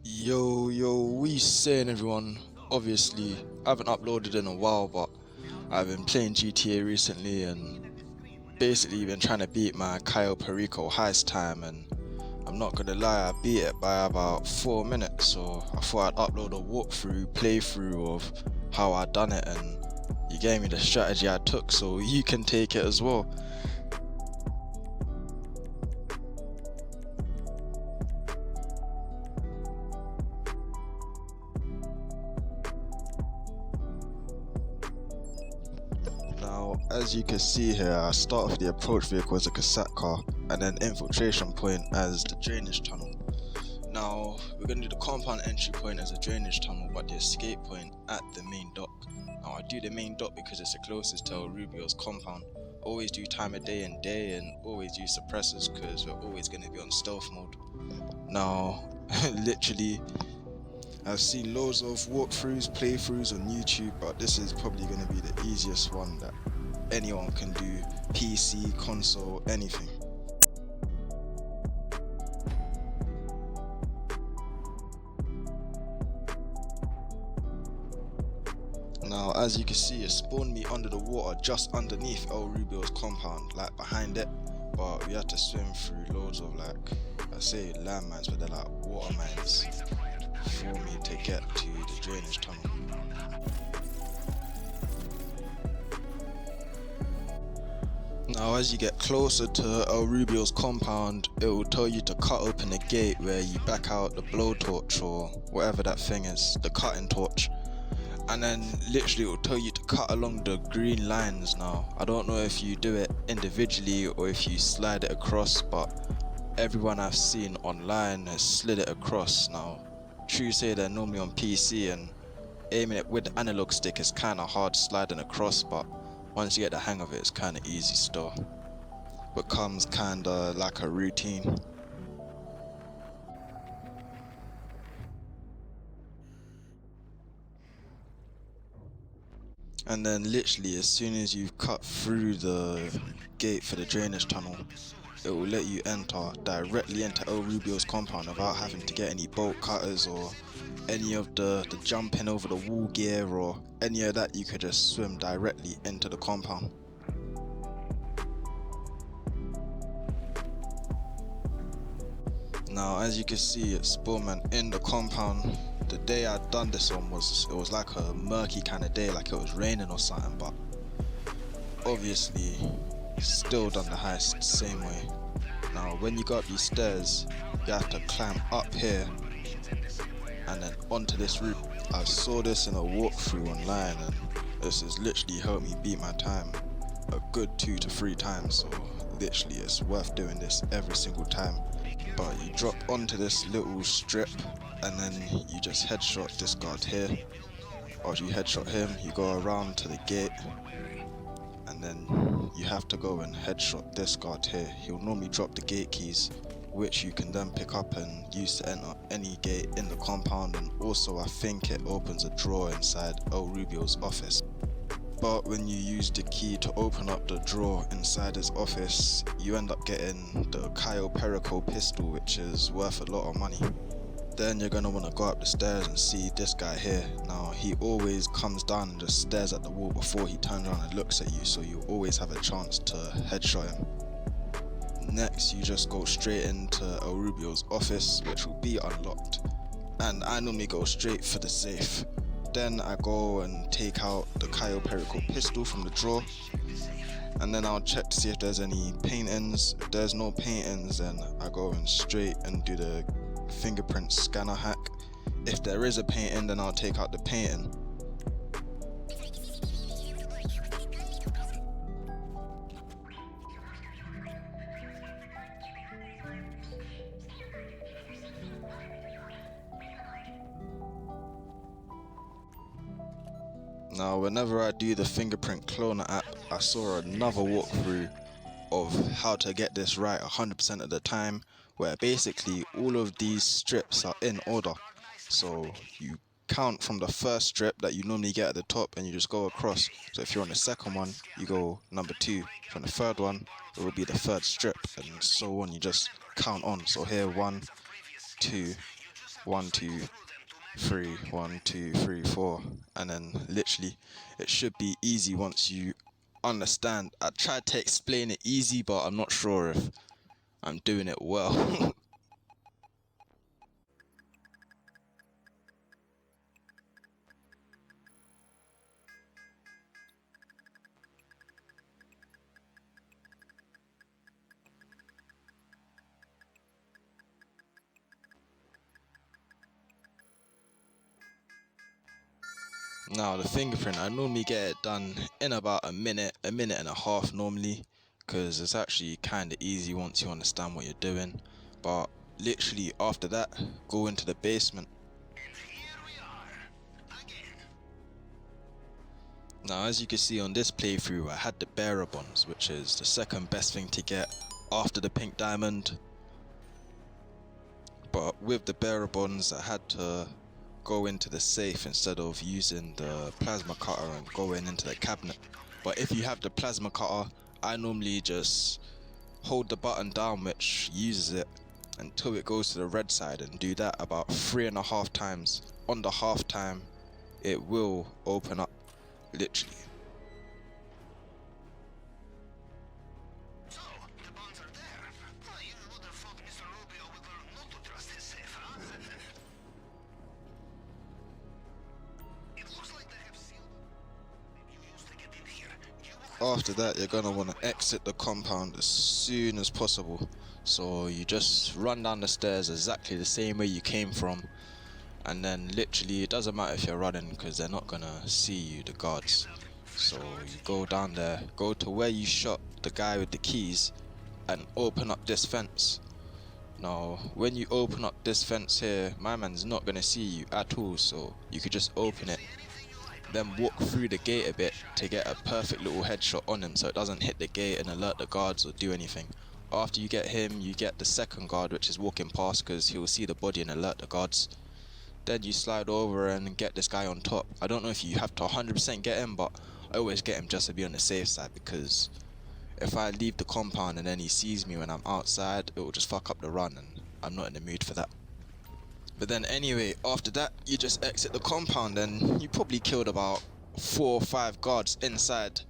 Yo, we saying everyone? Obviously, I haven't uploaded in a while, but I've been playing GTA recently and basically been trying to beat my CAYO Perico Heist time, and I'm not gonna lie, I beat it by about 4 minutes, so I thought I'd upload a playthrough of how I done it, and you gave me the strategy I took, so you can take it as well. Now, as you can see here, I start off the approach vehicle as a cassette car, and then infiltration point as the drainage tunnel. Now, we're going to do the compound entry point as a drainage tunnel, but the escape point at the main dock. Now, I do the main dock because it's the closest to El Rubio's compound. Always do time of day and always use suppressors because we're always going to be on stealth mode. Now, literally, I've seen loads of walkthroughs, playthroughs on YouTube, but this is probably going to be the easiest one that anyone can do, PC, console, anything. Now, as you can see, it spawned me under the water just underneath El Rubio's compound, like behind it, but we had to swim through loads of I say landmines, but they're like water mines for me to get to the drainage tunnel. Now, as you get closer to El Rubio's compound, it will tell you to cut open the gate where you back out the blowtorch or whatever that thing is, the cutting torch. And then literally it will tell you to cut along the green lines. Now, I don't know if you do it individually or if you slide it across, but everyone I've seen online has slid it across. Now, true say they're normally on PC and aiming it with the analog stick is kinda hard sliding across, but once you get the hang of it, it's kinda easy still. Becomes kinda like a routine. And then literally as soon as you've cut through the gate for the drainage tunnel, it will let you enter directly into El Rubio's compound without having to get any bolt cutters or any of the jumping over the wall gear or any of that. You could just swim directly into the compound. Now, as you can see, it's Spillman in the compound. The day I'd done this one was like a murky kind of day, like it was raining or something, but obviously still done the heist same way. Now, when you go up these stairs, you have to climb up here and then onto this route. I saw this in a walkthrough online and this has literally helped me beat my time a good 2 to 3 times, so literally it's worth doing this every single time. But you drop onto this little strip and then you just headshot this guard here. After you headshot him, you go around to the gate and then you have to go and headshot this guard here. He'll normally drop the gate keys, which you can then pick up and use to enter any gate in the compound, and also I think it opens a drawer inside El Rubio's office. But when you use the key to open up the drawer inside his office, you end up getting the CAYO Perico pistol, which is worth a lot of money. Then you're gonna wanna go up the stairs and see this guy here. Now, he always comes down and just stares at the wall before he turns around and looks at you, so you always have a chance to headshot him. Next, you just go straight into El Rubio's office, which will be unlocked, and I normally go straight for the safe. Then I go and take out the CAYO Perico pistol from the drawer, and then I'll check to see if there's any paintings. If there's no paintings, then I go in straight and do the fingerprint scanner hack. If there is a painting, then I'll take out the painting. Now, whenever I do the fingerprint cloner app, I saw another walkthrough of how to get this right 100% of the time, where basically all of these strips are in order. So you count from the first strip that you normally get at the top and you just go across. So if you're on the second one, you go number 2. If you're on the third one, it will be the third strip, and so on. You just count on. So here, 1, 2, 1 2 3, 1 2 3 4, and then literally it should be easy once you understand. I tried to explain it easy, but I'm not sure if I'm doing it well. Now the fingerprint, I normally get it done in about a minute and a half normally, because it's actually kind of easy once you understand what you're doing. But literally after that, go into the basement. Now as you can see on this playthrough, I had the bearer bonds, which is the second best thing to get after the pink diamond. But with the bearer bonds, I had to go into the safe instead of using the plasma cutter and going into the cabinet. But if you have the plasma cutter, I normally just hold the button down which uses it until it goes to the red side, and do that about 3.5 times. On the half time it will open up, literally. After that, you're gonna want to exit the compound as soon as possible. So you just run down the stairs exactly the same way you came from, and then literally it doesn't matter if you're running because they're not gonna see you, the guards. So you go down there, go to where you shot the guy with the keys, and open up this fence. Now when you open up this fence here, my man's not gonna see you at all, so you could just open it, then walk through the gate a bit to get a perfect little headshot on him so it doesn't hit the gate and alert the guards or do anything. After you get him, you get the second guard, which is walking past, because he will see the body and alert the guards. Then you slide over and get this guy on top. I don't know if you have to 100% get him, but I always get him just to be on the safe side, because if I leave the compound and then he sees me when I'm outside, it will just fuck up the run, and I'm not in the mood for that. But then anyway, after that, you just exit the compound, and you probably killed about 4 or 5 guards inside,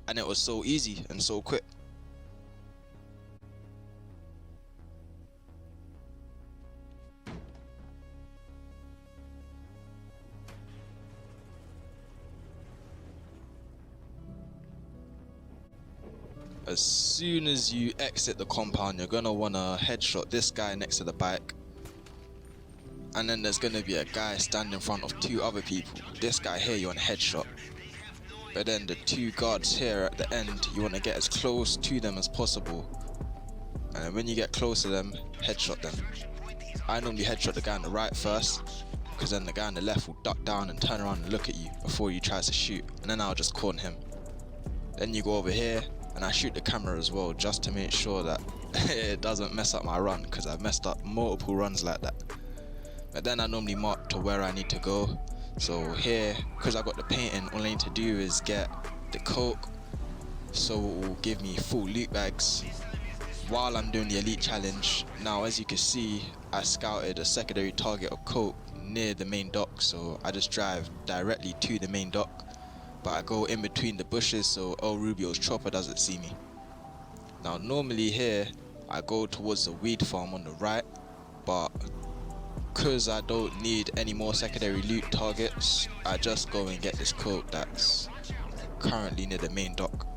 and it was so easy and so quick. As soon as you exit the compound, you're gonna wanna headshot this guy next to the bike. And then there's gonna be a guy standing in front of 2 other people. This guy here you want headshot. But then the 2 guards here at the end, you wanna get as close to them as possible. And then when you get close to them, headshot them. I normally headshot the guy on the right first, because then the guy on the left will duck down and turn around and look at you before you try to shoot, and then I'll just corner him. Then you go over here, and I shoot the camera as well, just to make sure that it doesn't mess up my run, because I've messed up multiple runs like that. But then I normally mark to where I need to go. So here, because I got the painting, all I need to do is get the coke, so it will give me full loot bags while I'm doing the elite challenge. Now as you can see, I scouted a secondary target of coke near the main dock, so I just drive directly to the main dock, but I go in between the bushes so El Rubio's chopper doesn't see me. Now normally here, I go towards the weed farm on the right, but because I don't need any more secondary loot targets, I just go and get this coke that's currently near the main dock.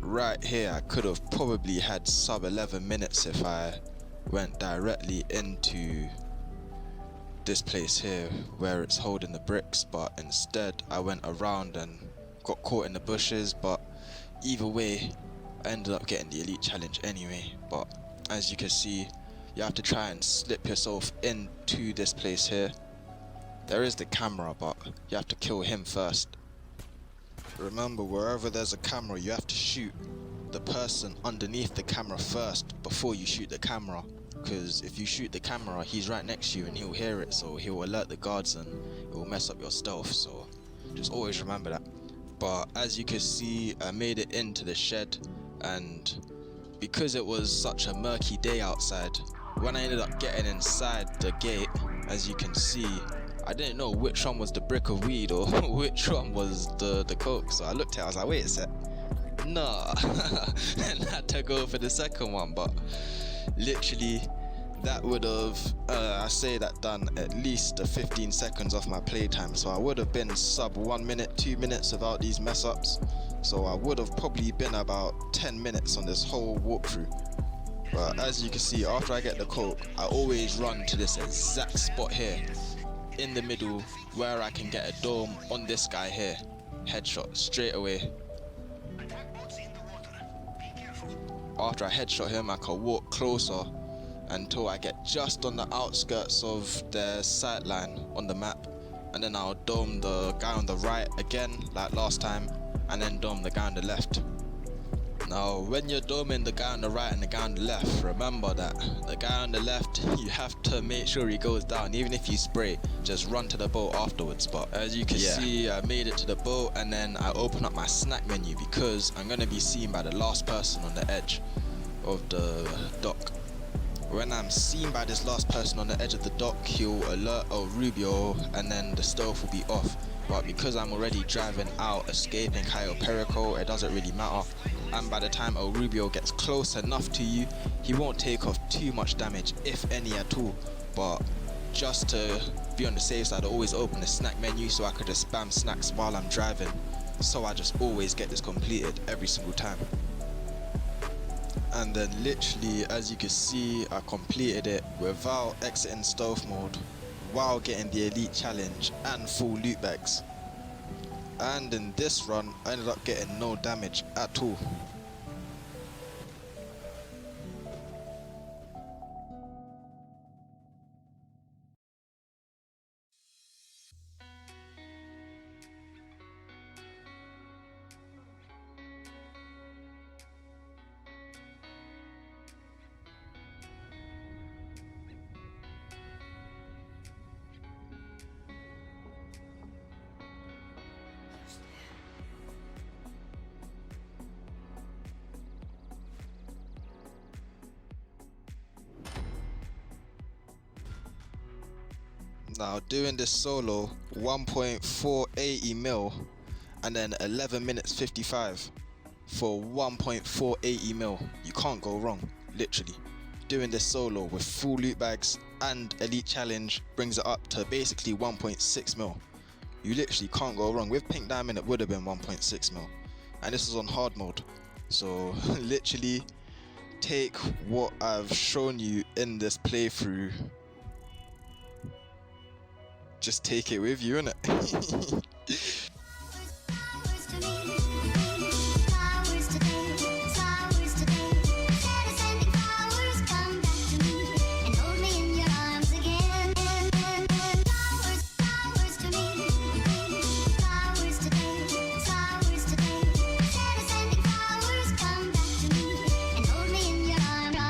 Right here, I could have probably had sub 11 minutes if I went directly into this place here where it's holding the bricks, but instead I went around and got caught in the bushes. But either way, I ended up getting the elite challenge anyway. But as you can see, you have to try and slip yourself into this place here. There is the camera, but you have to kill him first. Remember, wherever there's a camera, you have to shoot the person underneath the camera first before you shoot the camera. Because if you shoot the camera, he's right next to you and he'll hear it, so he'll alert the guards and it will mess up your stealth. So just always remember that. But as you can see, I made it into the shed, and because it was such a murky day outside, when I ended up getting inside the gate, as you can see, I didn't know which one was the brick of weed or which one was the coke. So I looked at it, I was like, wait a sec, nah. And I had to go for the second one. But literally that would have I say that done at least 15 seconds off my playtime. So I would have been sub 1 minute, 2 minutes without these mess ups. So I would have probably been about 10 minutes on this whole walkthrough. But as you can see, after I get the coke, I always run to this exact spot here in the middle where I can get a dome on this guy here. Headshot straight away. After I headshot him, I can walk closer until I get just on the outskirts of their sight line on the map, and then I'll dome the guy on the right again like last time, and then dome the guy on the left. Now when you're doming the guy on the right and the guy on the left, remember that the guy on the left, you have to make sure he goes down. Even if you spray, just run to the boat afterwards. But as you can see, I made it to the boat, and then I open up my snack menu because I'm going to be seen by the last person on the edge of the dock. When I'm seen by this last person on the edge of the dock, he'll alert El Rubio and then the stealth will be off. But because I'm already driving out, escaping CAYO Perico, it doesn't really matter. And by the time El Rubio gets close enough to you, he won't take off too much damage, if any at all. But just to be on the safe side, I always open the snack menu so I could just spam snacks while I'm driving. So I just always get this completed every single time. And then literally, as you can see, I completed it without exiting stealth mode, while getting the elite challenge and full loot bags. And in this run, I ended up getting no damage at all. Now doing this solo, 1.480 mil, and then 11 minutes 55 for 1.480 mil. You can't go wrong, literally. Doing this solo with full loot bags and elite challenge brings it up to basically 1.6 mil. You literally can't go wrong. With pink diamond it would have been 1.6 mil, and this is on hard mode. So literally take what I've shown you in this playthrough, just take it with you, innit?